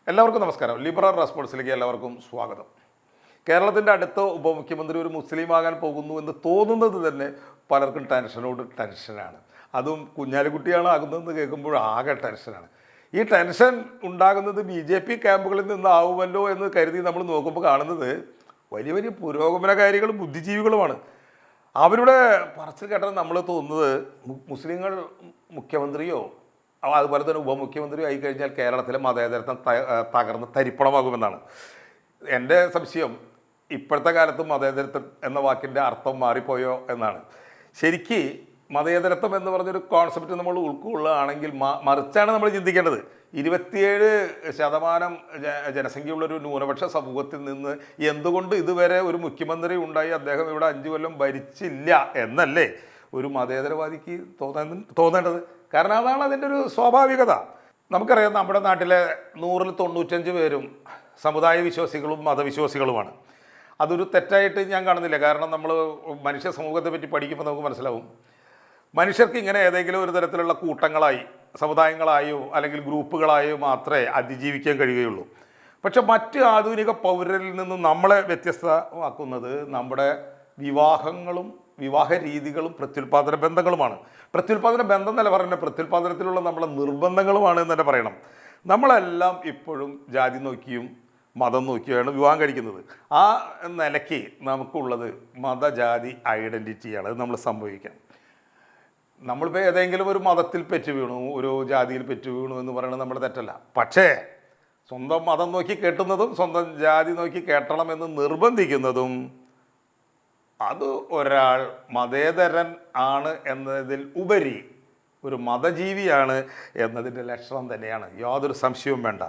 എല്ലാവർക്കും നമസ്കാരം. ലിബറൽ റെസ്പോൺസിലേക്ക് എല്ലാവർക്കും സ്വാഗതം. കേരളത്തിൻ്റെ അടുത്ത ഉപമുഖ്യമന്ത്രി ഒരു മുസ്ലിം ആകാൻ പോകുന്നു എന്ന് തോന്നുന്നത് തന്നെ പലർക്കും ടെൻഷനാണ്. അതും കുഞ്ഞാലിക്കുട്ടിയാണ് ആകുന്നതെന്ന് കേൾക്കുമ്പോൾ ആകെ ടെൻഷനാണ്. ഈ ടെൻഷൻ ഉണ്ടാകുന്നത് BJP ക്യാമ്പുകളിൽ നിന്നാവുമല്ലോ എന്ന് കരുതി നമ്മൾ നോക്കുമ്പോൾ കാണുന്നത് വലിയ വലിയ പുരോഗമനകാരികളും ബുദ്ധിജീവികളുമാണ്. അവരുടെ പറച്ചിൽ കേട്ടാൽ നമ്മൾ തോന്നുന്നത് മുസ്ലിങ്ങൾ മുഖ്യമന്ത്രിയോ അതുപോലെ തന്നെ ഉപമുഖ്യമന്ത്രിയോ ആയിക്കഴിഞ്ഞാൽ കേരളത്തിലെ മതേതരത്വം തകർന്ന് തരിപ്പണമാകുമെന്നാണ് എൻ്റെ സംശയം. ഇപ്പോഴത്തെ കാലത്ത് മതേതരത്വം എന്ന വാക്കിൻ്റെ അർത്ഥം മാറിപ്പോയോ എന്നാണ്. ശരിക്ക് മതേതരത്വം എന്ന് പറഞ്ഞൊരു കോൺസെപ്റ്റ് നമ്മൾ ഉൾക്കൊള്ളുകയാണെങ്കിൽ മറിച്ചാണ് നമ്മൾ ചിന്തിക്കേണ്ടത്. 27% ജനസംഖ്യയുള്ളൊരു ന്യൂനപക്ഷ സമൂഹത്തിൽ നിന്ന് എന്തുകൊണ്ട് ഇതുവരെ ഒരു മുഖ്യമന്ത്രി ഉണ്ടായി അദ്ദേഹം ഇവിടെ 5 കൊല്ലം ഭരിച്ചില്ല എന്നല്ലേ ഒരു മതേതരവാദിക്ക് തോന്നേണ്ടത്. കാരണം അതാണ് അതിൻ്റെ ഒരു സ്വാഭാവികത. നമുക്കറിയാം, നമ്മുടെ നാട്ടിലെ 100-ൽ 95 പേരും സമുദായ വിശ്വാസികളും മതവിശ്വാസികളുമാണ്. അതൊരു തെറ്റായിട്ട് ഞാൻ കാണുന്നില്ല. കാരണം നമ്മൾ മനുഷ്യ സമൂഹത്തെ പറ്റി പഠിക്കുമ്പോൾ നമുക്ക് മനസ്സിലാവും, മനുഷ്യർക്ക് ഇങ്ങനെ ഏതെങ്കിലും ഒരു തരത്തിലുള്ള കൂട്ടങ്ങളായി, സമുദായങ്ങളായോ അല്ലെങ്കിൽ ഗ്രൂപ്പുകളായോ മാത്രമേ അതിജീവിക്കാൻ കഴിയുകയുള്ളൂ. പക്ഷെ മറ്റ് ആധുനിക പൗരരിൽ നിന്നും നമ്മളെ വ്യത്യസ്തമാക്കുന്നത് നമ്മുടെ വിവാഹങ്ങളും വിവാഹ രീതികളും പ്രത്യുൽപാദന ബന്ധങ്ങളുമാണ്. പ്രത്യുൽപാദന ബന്ധം എന്നല്ല പറയുന്നത്, പ്രത്യുൽപാദനത്തിലുള്ള നമ്മളെ നിർബന്ധങ്ങളുമാണ് എന്ന് തന്നെ പറയണം. നമ്മളെല്ലാം ഇപ്പോഴും ജാതി നോക്കിയും മതം നോക്കിയാണ് വിവാഹം കഴിക്കുന്നത്. ആ നിലയ്ക്ക് നമുക്കുള്ളത് മതജാതി ഐഡൻറ്റിറ്റിയാണ്. അത് നമ്മൾ സംഭവിക്കാം. നമ്മളിപ്പോൾ ഏതെങ്കിലും ഒരു മതത്തിൽ പെറ്റു വീണു, ഒരു ജാതിയിൽ പെറ്റു വീണു എന്ന് പറയുന്നത് നമ്മുടെ തെറ്റല്ല. പക്ഷേ സ്വന്തം മതം നോക്കി കെട്ടുന്നതും സ്വന്തം ജാതി നോക്കി കെട്ടണമെന്ന് നിർബന്ധിക്കുന്നതും അത് ഒരാൾ മതേതരൻ ആണ് എന്നതിൽ ഉപരി ഒരു മതജീവിയാണ് എന്നതിൻ്റെ ലക്ഷണം തന്നെയാണ്, യാതൊരു സംശയവും വേണ്ട.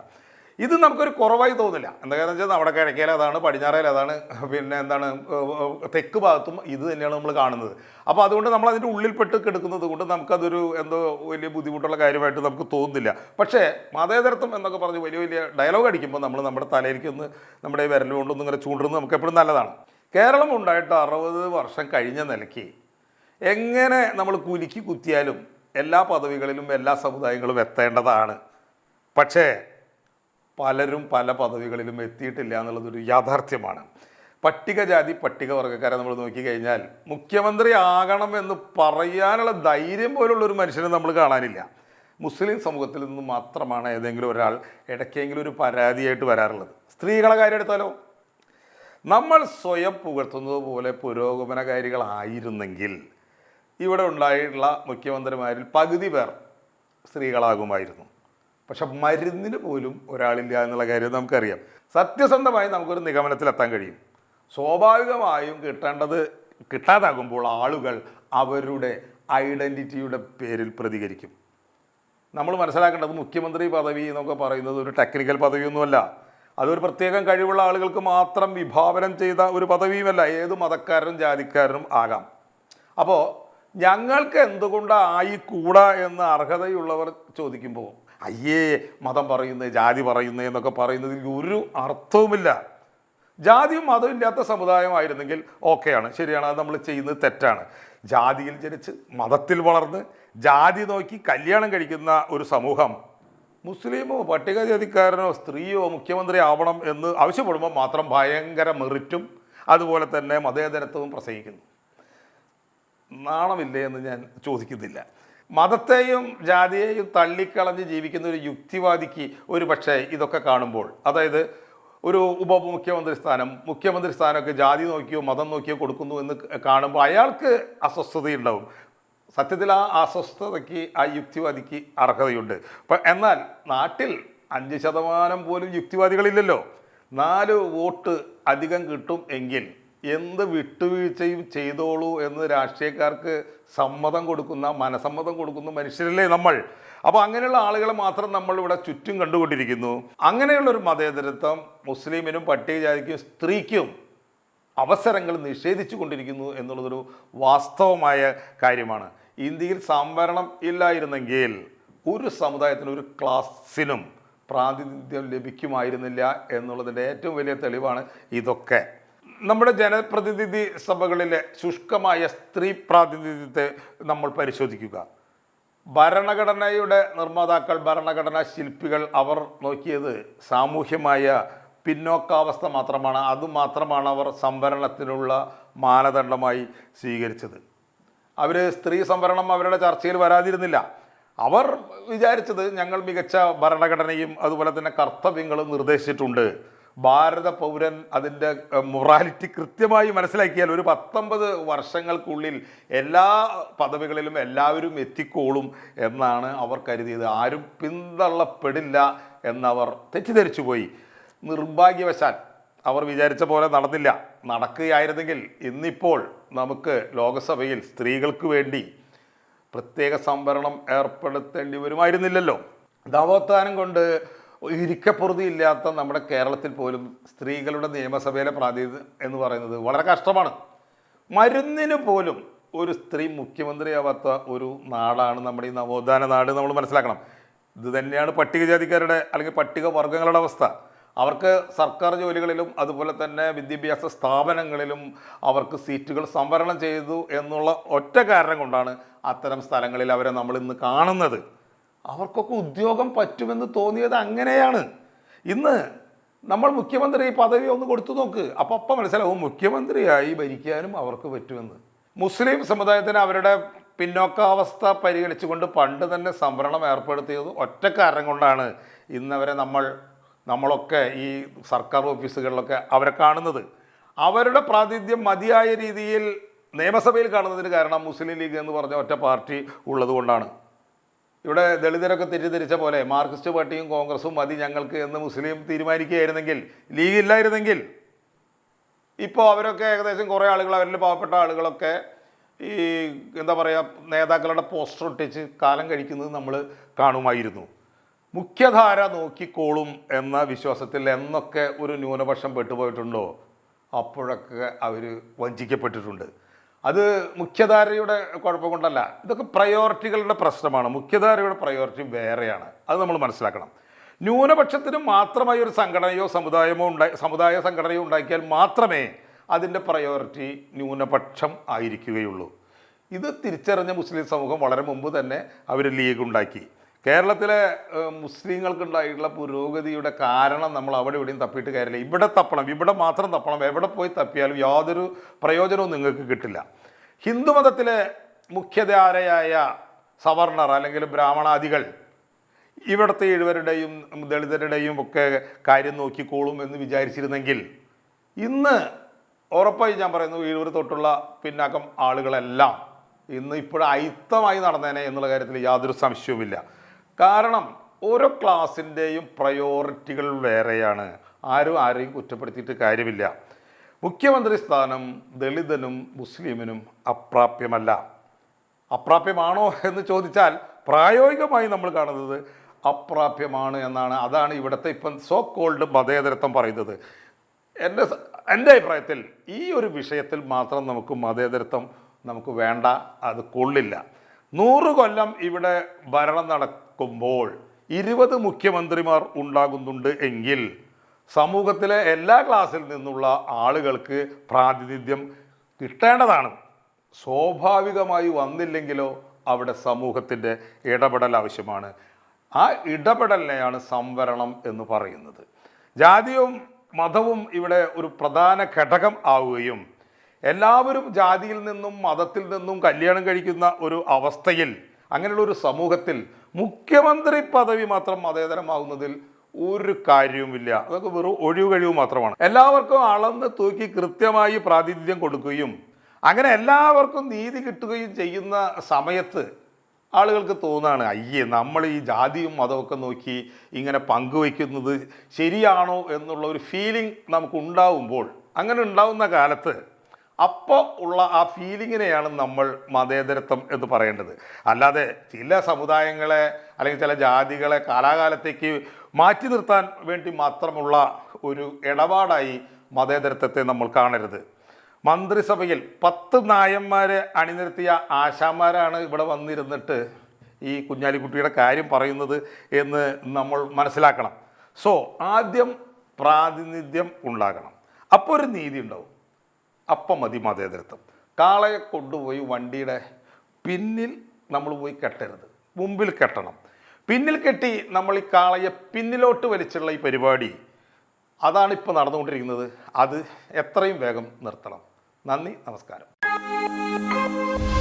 ഇത് നമുക്കൊരു കുറവായി തോന്നില്ല. എന്താ കാരണം വെച്ചാൽ നമ്മുടെ കിഴക്കേൽ അതാണ്, പടിഞ്ഞാറേൽ അതാണ്, പിന്നെ എന്താണ് തെക്ക് ഭാഗത്തും ഇത് തന്നെയാണ് നമ്മൾ കാണുന്നത്. അപ്പോൾ അതുകൊണ്ട് നമ്മൾ അതിൻ്റെ ഉള്ളിൽപ്പെട്ട് കിടക്കുന്നത് കൊണ്ട് നമുക്കതൊരു എന്തോ വലിയ ബുദ്ധിമുട്ടുള്ള കാര്യമായിട്ട് നമുക്ക് തോന്നുന്നില്ല. പക്ഷേ മതേതരത്വം എന്നൊക്കെ പറഞ്ഞ് വലിയ വലിയ ഡയലോഗ് അടിക്കുമ്പോൾ നമ്മൾ നമ്മുടെ തലയിലേക്ക് ഒന്ന് നമ്മുടെ വിരൽ കൊണ്ടൊന്നും ഇങ്ങനെ ചൂണ്ടുന്നത് നമുക്ക് എപ്പോഴും നല്ലതാണ്. കേരളം ഉണ്ടായിട്ട് 60 വർഷം കഴിഞ്ഞ നിലയ്ക്ക് എങ്ങനെ നമ്മൾ കുലുക്കി കുത്തിയാലും എല്ലാ പദവികളിലും എല്ലാ സമുദായങ്ങളും എത്തേണ്ടതാണ്. പക്ഷേ പലരും പല പദവികളിലും എത്തിയിട്ടില്ല എന്നുള്ളതൊരു യാഥാർത്ഥ്യമാണ്. പട്ടികജാതി പട്ടികവർഗ്ഗക്കാരെ നമ്മൾ നോക്കിക്കഴിഞ്ഞാൽ മുഖ്യമന്ത്രി ആകണമെന്ന് പറയാനുള്ള ധൈര്യം പോലുള്ളൊരു മനുഷ്യനെ നമ്മൾ കാണാനില്ല. മുസ്ലിം സമൂഹത്തിൽ നിന്ന് മാത്രമാണ് ഏതെങ്കിലും ഒരാൾ ഇടയ്ക്കെങ്കിലും ഒരു പരാതിയായിട്ട് വരാറുള്ളത്. സ്ത്രീകളെ കാര്യം എടുത്താലോ, നമ്മൾ സ്വയം പുകഴ്ത്തുന്നത് പോലെ പുരോഗമനകാരികളായിരുന്നെങ്കിൽ ഇവിടെ ഉണ്ടായിട്ടുള്ള മുഖ്യമന്ത്രിമാരിൽ പകുതി പേർ സ്ത്രീകളാകുമായിരുന്നു. പക്ഷെ മരുന്നിന് പോലും ഒരാളില്ല എന്നുള്ള കാര്യം നമുക്കറിയാം. സത്യസന്ധമായി നമുക്കൊരു നിഗമനത്തിലെത്താൻ കഴിയും. സ്വാഭാവികമായും കിട്ടാതാകുമ്പോൾ ആളുകൾ അവരുടെ ഐഡൻറ്റിറ്റിയുടെ പേരിൽ പ്രതികരിക്കും. നമ്മൾ മനസ്സിലാക്കേണ്ടത് മുഖ്യമന്ത്രി പദവി എന്നൊക്കെ പറയുന്നത് ഒരു ടെക്നിക്കൽ പദവിയൊന്നുമല്ല. അതൊരു പ്രത്യേകം കഴിവുള്ള ആളുകൾക്ക് മാത്രം വിഭാവനം ചെയ്ത ഒരു പദവിയുമല്ല. ഏത് മതക്കാരനും ജാതിക്കാരനും ആകാം. അപ്പോൾ ഞങ്ങൾക്ക് എന്തുകൊണ്ട് ആയിക്കൂടാ എന്ന് അർഹതയുള്ളവർ ചോദിക്കുമ്പോൾ അയ്യേ മതം പറയുന്നത് ജാതി പറയുന്നത് എന്നൊക്കെ പറയുന്നതിൽ ഒരു അർത്ഥവുമില്ല. ജാതിയും മതവും ഇല്ലാത്ത സമുദായമായിരുന്നെങ്കിൽ ഓക്കെയാണ്, ശരിയാണ്, അത് നമ്മൾ ചെയ്യുന്നത് തെറ്റാണ്. ജാതിയിൽ ജനിച്ച് മതത്തിൽ വളർന്ന് ജാതി നോക്കി കല്യാണം കഴിക്കുന്ന ഒരു സമൂഹം മുസ്ലിമോ പട്ടികജാതിക്കാരനോ സ്ത്രീയോ മുഖ്യമന്ത്രി ആവണം എന്ന് ആവശ്യപ്പെടുമ്പോൾ മാത്രം ഭയങ്കര മെറിറ്റും അതുപോലെ തന്നെ മതേതരത്വവും പ്രസംഗിക്കുന്നു. നാണമില്ലേ എന്ന് ഞാൻ ചോദിക്കുന്നില്ല. മതത്തെയും ജാതിയെയും തള്ളിക്കളഞ്ഞ് ജീവിക്കുന്ന ഒരു യുക്തിവാദിക്ക് ഒരു പക്ഷേ ഇതൊക്കെ കാണുമ്പോൾ, അതായത് ഒരു മുഖ്യമന്ത്രി സ്ഥാനമൊക്കെ ജാതി നോക്കിയോ മതം നോക്കിയോ കൊടുക്കുന്നു എന്ന് കാണുമ്പോൾ അയാൾക്ക് അസ്വസ്ഥതയുണ്ടാവും. സത്യത്തിൽ ആ അസ്വസ്ഥതയ്ക്ക് ആ യുക്തിവാദിക്ക് അർഹതയുണ്ട്. എന്നാൽ നാട്ടിൽ 5% പോലും യുക്തിവാദികളില്ലല്ലോ. 4 വോട്ട് അധികം കിട്ടും എങ്കിൽ എന്ത് വിട്ടുവീഴ്ചയും ചെയ്തോളൂ എന്ന് രാഷ്ട്രീയക്കാർക്ക് മനസമ്മതം കൊടുക്കുന്ന മനുഷ്യരല്ലേ നമ്മൾ. അപ്പോൾ അങ്ങനെയുള്ള ആളുകളെ മാത്രം നമ്മളിവിടെ ചുറ്റും കണ്ടുകൊണ്ടിരിക്കുന്നു. അങ്ങനെയുള്ളൊരു മതേതരത്വം മുസ്ലിമിനും പട്ടികജാതിക്കും സ്ത്രീക്കും അവസരങ്ങൾ നിഷേധിച്ചു കൊണ്ടിരിക്കുന്നു എന്നുള്ളതൊരു വാസ്തവമായ കാര്യമാണ്. ഇന്ത്യയിൽ സംവരണം ഇല്ലായിരുന്നെങ്കിൽ ഒരു സമുദായത്തിനും ഒരു ക്ലാസ്സിനും പ്രാതിനിധ്യം ലഭിക്കുമായിരുന്നില്ല എന്നുള്ളതിൻ്റെ ഏറ്റവും വലിയ തെളിവാണ് ഇതൊക്കെ. നമ്മുടെ ജനപ്രതിനിധി സഭകളിലെ ശുഷ്കമായ സ്ത്രീ പ്രാതിനിധ്യത്തെ നമ്മൾ പരിശോധിക്കുക. ഭരണഘടനയുടെ നിർമ്മാതാക്കൾ, ഭരണഘടനാ ശില്പികൾ അവർ നോക്കിയത് സാമൂഹ്യമായ പിന്നോക്കാവസ്ഥ മാത്രമാണ്. അതുമാത്രമാണ് അവർ സംവരണത്തിനുള്ള മാനദണ്ഡമായി സ്വീകരിച്ചത്. അവർ സ്ത്രീ സംവരണം അവരുടെ ചർച്ചയിൽ വരാതിരുന്നില്ല. അവർ വിചാരിച്ചത് ഞങ്ങൾ മികച്ച ഭരണഘടനയും അതുപോലെ തന്നെ കർത്തവ്യങ്ങളും നിർദ്ദേശിച്ചിട്ടുണ്ട്. ഭാരത പൗരൻ അതിൻ്റെ മൊറാലിറ്റി കൃത്യമായി മനസ്സിലാക്കിയാൽ ഒരു 19 വർഷങ്ങൾക്കുള്ളിൽ എല്ലാ പദവികളിലും എല്ലാവരും എത്തിക്കോളും എന്നാണ് അവർ കരുതിയത്. ആരും പിന്തള്ളപ്പെടില്ല എന്നവർ തെറ്റിദ്ധരിച്ചു പോയി. നിർഭാഗ്യവശാൽ അവർ വിചാരിച്ച പോലെ നടന്നില്ല. നടക്കുകയായിരുന്നെങ്കിൽ ഇന്നിപ്പോൾ നമുക്ക് ലോകസഭയിൽ സ്ത്രീകൾക്ക് വേണ്ടി പ്രത്യേക സംവരണം ഏർപ്പെടുത്തേണ്ടി വരുമായിരുന്നില്ലല്ലോ. നവോത്ഥാനം കൊണ്ട് ഇരിക്കപ്പുറതിയില്ലാത്ത നമ്മുടെ കേരളത്തിൽ പോലും സ്ത്രീകളുടെ നിയമസഭയിലെ പ്രാതിനിധ്യം എന്ന് പറയുന്നത് വളരെ കഷ്ടമാണ്. മരുന്നിന് പോലും ഒരു സ്ത്രീ മുഖ്യമന്ത്രിയാവാത്ത ഒരു നാടാണ് നമ്മുടെ ഈ നവോത്ഥാന നാട്. നമ്മൾ മനസ്സിലാക്കണം. ഇത് തന്നെയാണ് പട്ടികജാതിക്കാരുടെ അല്ലെങ്കിൽ പട്ടിക വർഗ്ഗങ്ങളുടെ അവസ്ഥ. അവർക്ക് സർക്കാർ ജോലികളിലും അതുപോലെ തന്നെ വിദ്യാഭ്യാസ സ്ഥാപനങ്ങളിലും അവർക്ക് സീറ്റുകൾ സംവരണം ചെയ്തു എന്നുള്ള ഒറ്റ കാരണം കൊണ്ടാണ് അത്തരം സ്ഥലങ്ങളിൽ അവരെ നമ്മൾ ഇന്ന് കാണുന്നത്. അവർക്കൊക്കെ ഉദ്യോഗം പറ്റുമെന്ന് തോന്നിയത് അങ്ങനെയാണ്. ഇന്ന് നമ്മൾ മുഖ്യമന്ത്രി പദവി ഒന്ന് കൊടുത്തു നോക്ക്, അപ്പം മനസ്സിലാവും മുഖ്യമന്ത്രിയായി ഭരിക്കാനും അവർക്ക് പറ്റുമെന്ന്. മുസ്ലിം സമുദായത്തിന് അവരുടെ പിന്നോക്കാവസ്ഥ പരിഗണിച്ചുകൊണ്ട് പണ്ട് തന്നെ സംവരണം ഏർപ്പെടുത്തിയത് ഒറ്റ കാരണം കൊണ്ടാണ് ഇന്നവരെ നമ്മളൊക്കെ ഈ സർക്കാർ ഓഫീസുകളിലൊക്കെ അവരെ കാണുന്നത്. അവരുടെ പ്രാതിനിധ്യം മതിയായ രീതിയിൽ നിയമസഭയിൽ കാണുന്നതിന് കാരണം മുസ്ലിം ലീഗ് എന്ന് പറഞ്ഞ ഒറ്റ പാർട്ടി ഉള്ളത് കൊണ്ടാണ്. ഇവിടെ ദളിതരൊക്കെ തെറ്റിദ്ധരിച്ച പോലെ മാർക്സിസ്റ്റ് പാർട്ടിയും കോൺഗ്രസും മതി ഞങ്ങൾക്ക് എന്ന് മുസ്ലിം തീരുമാനിക്കുകയായിരുന്നെങ്കിൽ, ലീഗ് ഇല്ലായിരുന്നെങ്കിൽ ഇപ്പോൾ അവരൊക്കെ ഏകദേശം കുറേ ആളുകൾ, അവരിൽ പാവപ്പെട്ട ആളുകളൊക്കെ ഈ എന്താ പറയുക നേതാക്കളുടെ പോസ്റ്റർ ഒട്ടിച്ച് കാലം കഴിക്കുന്നത് നമ്മൾ കാണുമായിരുന്നു. മുഖ്യധാര നോക്കിക്കോളും എന്ന വിശ്വാസത്തിൽ എന്നൊക്കെ ഒരു ന്യൂനപക്ഷം പെട്ടുപോയിട്ടുണ്ടോ അപ്പോഴൊക്കെ അവർ വഞ്ചിക്കപ്പെട്ടിട്ടുണ്ട്. അത് മുഖ്യധാരയുടെ കുഴപ്പം കൊണ്ടല്ല, ഇതൊക്കെ പ്രയോറിറ്റികളുടെ പ്രശ്നമാണ്. മുഖ്യധാരയുടെ പ്രയോറിറ്റി വേറെയാണ്, അത് നമ്മൾ മനസ്സിലാക്കണം. ന്യൂനപക്ഷത്തിന് മാത്രമായി ഒരു സംഘടനയോ സമുദായ സംഘടനയോ ഉണ്ടാക്കിയാൽ മാത്രമേ അതിൻ്റെ പ്രയോറിറ്റി ന്യൂനപക്ഷം ആയിരിക്കുകയുള്ളൂ. ഇത് തിരിച്ചറിഞ്ഞ മുസ്ലിം സമൂഹം വളരെ മുമ്പ് തന്നെ അവർ ലീഗ് ഉണ്ടാക്കി. കേരളത്തിലെ മുസ്ലിങ്ങൾക്കുണ്ടായിട്ടുള്ള പുരോഗതിയുടെ കാരണം നമ്മൾ അവിടെ ഇവിടെയും തപ്പിയിട്ട് കാര്യമില്ല. ഇവിടെ തപ്പണം, ഇവിടെ മാത്രം തപ്പണം. എവിടെ പോയി തപ്പിയാലും യാതൊരു പ്രയോജനവും നിങ്ങൾക്ക് കിട്ടില്ല. ഹിന്ദുമതത്തിലെ മുഖ്യധാരയായ സവർണർ അല്ലെങ്കിൽ ബ്രാഹ്മണാദികൾ ഇവിടുത്തെ എഴുവരുടെയും ദളിതരുടെയും ഒക്കെ കാര്യം നോക്കിക്കോളും എന്ന് വിചാരിച്ചിരുന്നെങ്കിൽ ഇന്ന് ഉറപ്പായി ഞാൻ പറയുന്നു എഴുവർ തൊട്ടുള്ള പിന്നാക്കം ആളുകളെല്ലാം ഇന്ന് ഇപ്പോഴും അയിത്തമായി നടന്നേനെ എന്നുള്ള കാര്യത്തിൽ യാതൊരു സംശയവുമില്ല. കാരണം ഓരോ ക്ലാസിൻ്റെയും പ്രയോറിറ്റികൾ വേറെയാണ്. ആരെയും കുറ്റപ്പെടുത്തിയിട്ട് കാര്യമില്ല. മുഖ്യമന്ത്രി സ്ഥാനം ദളിതനും മുസ്ലിമിനും അപ്രാപ്യമല്ല. അപ്രാപ്യമാണോ എന്ന് ചോദിച്ചാൽ പ്രായോഗികമായി നമ്മൾ കാണുന്നത് അപ്രാപ്യമാണ് എന്നാണ്. അതാണ് ഇവിടുത്തെ ഇപ്പം സോ കോൾഡ് മതേതരത്വം പറയുന്നത്. എൻ്റെ അഭിപ്രായത്തിൽ ഈ ഒരു വിഷയത്തിൽ മാത്രം നമുക്ക് മതേതരത്വം നമുക്ക് വേണ്ട, അത് കൊള്ളില്ല. 100 കൊല്ലം ഇവിടെ ഭരണം നടക്കുമ്പോൾ 20 മുഖ്യമന്ത്രിമാർ ഉണ്ടാകുന്നുണ്ട് എങ്കിൽ സമൂഹത്തിലെ എല്ലാ ക്ലാസ്സിൽ നിന്നുള്ള ആളുകൾക്ക് പ്രാതിനിധ്യം കിട്ടേണ്ടതാണ്. സ്വാഭാവികമായി വന്നില്ലെങ്കിലോ അവിടെ സമൂഹത്തിൻ്റെ ഇടപെടൽ ആവശ്യമാണ്. ആ ഇടപെടലിനെയാണ് സംവരണം എന്ന് പറയുന്നത്. ജാതിയും മതവും ഇവിടെ ഒരു പ്രധാന ഘടകം ആവുകയും എല്ലാവരും ജാതിയിൽ നിന്നും മതത്തിൽ നിന്നും കല്യാണം കഴിക്കുന്ന ഒരു അവസ്ഥയിൽ, അങ്ങനെയുള്ള ഒരു സമൂഹത്തിൽ മുഖ്യമന്ത്രി പദവി മാത്രം മതേതരമാവുന്നതിൽ ഒരു കാര്യവുമില്ല. അതൊക്കെ വെറും ഒഴിവ് കഴിവ് മാത്രമാണ്. എല്ലാവർക്കും അളന്ന് തൂക്കി കൃത്യമായി പ്രാതിനിധ്യം കൊടുക്കുകയും അങ്ങനെ എല്ലാവർക്കും നീതി കിട്ടുകയും ചെയ്യുന്ന സമയത്ത് ആളുകൾക്ക് തോന്നുകയാണ്, അയ്യേ നമ്മൾ ഈ ജാതിയും മതമൊക്കെ നോക്കി ഇങ്ങനെ പങ്കുവയ്ക്കുന്നത് ശരിയാണോ എന്നുള്ള ഒരു ഫീലിംഗ് നമുക്കുണ്ടാവുമ്പോൾ, അങ്ങനെ ഉണ്ടാവുന്ന കാലത്ത് അപ്പോൾ ഉള്ള ആ ഫീലിങ്ങിനെയാണ് നമ്മൾ മതേതരത്വം എന്ന് പറയേണ്ടത്. അല്ലാതെ ചില സമുദായങ്ങളെ അല്ലെങ്കിൽ ചില ജാതികളെ കാലാകാലത്തേക്ക് മാറ്റി നിർത്താൻ വേണ്ടി മാത്രമുള്ള ഒരു ഇടപാടായി മതേതരത്വത്തെ നമ്മൾ കാണരുത്. മന്ത്രിസഭയിൽ 10 നായന്മാരെ അണിനിരത്തിയ ആശാന്മാരാണ് ഇവിടെ വന്നിരുന്നിട്ട് ഈ കുഞ്ഞാലിക്കുട്ടിയുടെ കാര്യം പറയുന്നത് എന്ന് നമ്മൾ മനസ്സിലാക്കണം. സോ ആദ്യം പ്രാതിനിധ്യം ഉണ്ടാകണം, അപ്പോൾ ഒരു നീതി ഉണ്ടാവും, അപ്പം മതി മതേതരത്വം. കാളയെ കൊണ്ടുപോയി വണ്ടിയുടെ പിന്നിൽ നമ്മൾ പോയി കെട്ടരുത്. മുമ്പിൽ കെട്ടണം. പിന്നിൽ കെട്ടി നമ്മൾ ഈ കാളയെ പിന്നിലോട്ട് വലിച്ചുള്ള ഈ പരിപാടി അതാണ് ഇപ്പോൾ നടന്നുകൊണ്ടിരിക്കുന്നത്. അത് എത്രയും വേഗം നിർത്തണം. നന്ദി, നമസ്കാരം.